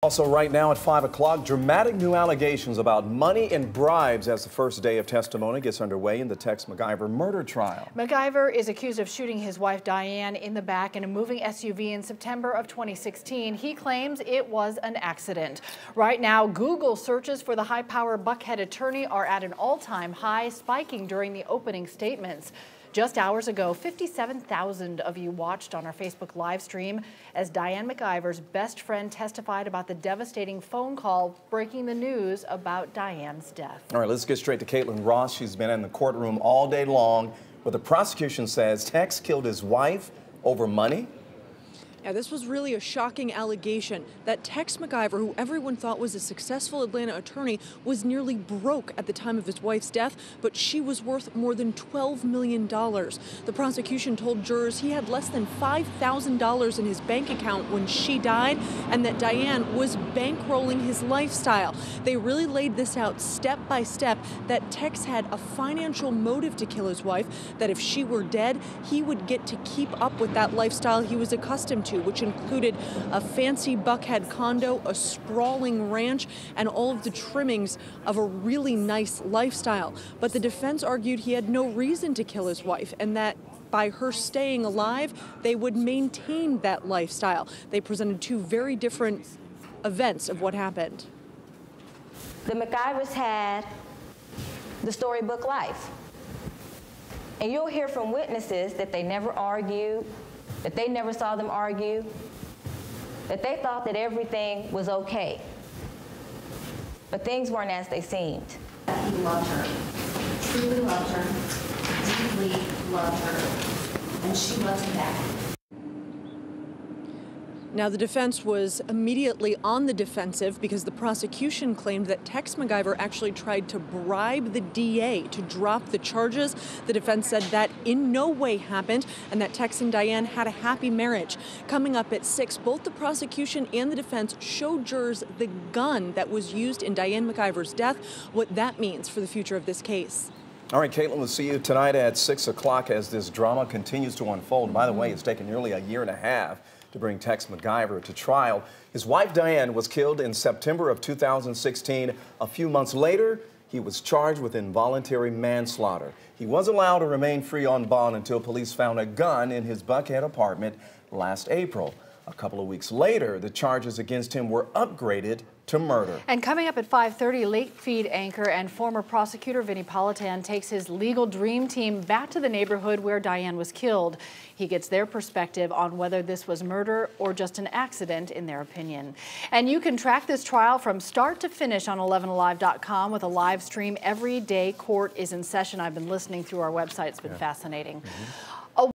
Also right now at 5 o'clock, dramatic new allegations about money and bribes as the first day of testimony gets underway in the Tex McIver murder trial. McIver is accused of shooting his wife Diane in the back in a moving SUV in September of 2016. He claims it was an accident. Right now, Google searches for the high-power Buckhead attorney are at an all-time high, spiking during the opening statements. Just hours ago, 57,000 of you watched on our Facebook live stream as Diane McIver's best friend testified about the devastating phone call breaking the news about Diane's death. All right, let's get straight to Caitlin Ross. She's been in the courtroom all day long, where the prosecution says Tex killed his wife over money. Yeah, this was really a shocking allegation that Tex McIver, who everyone thought was a successful Atlanta attorney, was nearly broke at the time of his wife's death, but she was worth more than $12 million. The prosecution told jurors he had less than $5,000 in his bank account when she died, and that Diane was bankrolling his lifestyle. They really laid this out step by step, that Tex had a financial motive to kill his wife, that if she were dead, he would get to keep up with that lifestyle he was accustomed to, which included a fancy Buckhead condo, a sprawling ranch, and all of the trimmings of a really nice lifestyle. But the defense argued he had no reason to kill his wife, and that by her staying alive, they would maintain that lifestyle. They presented two very different events of what happened. The McIvers had the storybook life. And you'll hear from witnesses that they never argued, that they never saw them argue, that they thought that everything was okay. But things weren't as they seemed. He loved her, truly loved her, deeply loved her, and she loved him back. Now, the defense was immediately on the defensive because the prosecution claimed that Tex McIver actually tried to bribe the DA to drop the charges. The defense said that in no way happened and that Tex and Diane had a happy marriage. Coming up at 6, both the prosecution and the defense showed jurors the gun that was used in Diane McIver's death, what that means for the future of this case. All right, Caitlin, we'll see you tonight at 6 o'clock as this drama continues to unfold. By the way, it's taken nearly a year and a half to bring Tex McIver to trial. His wife, Diane, was killed in September of 2016. A few months later, he was charged with involuntary manslaughter. He was allowed to remain free on bond until police found a gun in his Buckhead apartment last April. A couple of weeks later, the charges against him were upgraded to murder. And coming up at 5:30, late feed anchor and former prosecutor Vinnie Politan takes his legal dream team back to the neighborhood where Diane was killed. He gets their perspective on whether this was murder or just an accident in their opinion. And you can track this trial from start to finish on 11alive.com with a live stream every day court is in session. I've been listening through our website. It's been fascinating.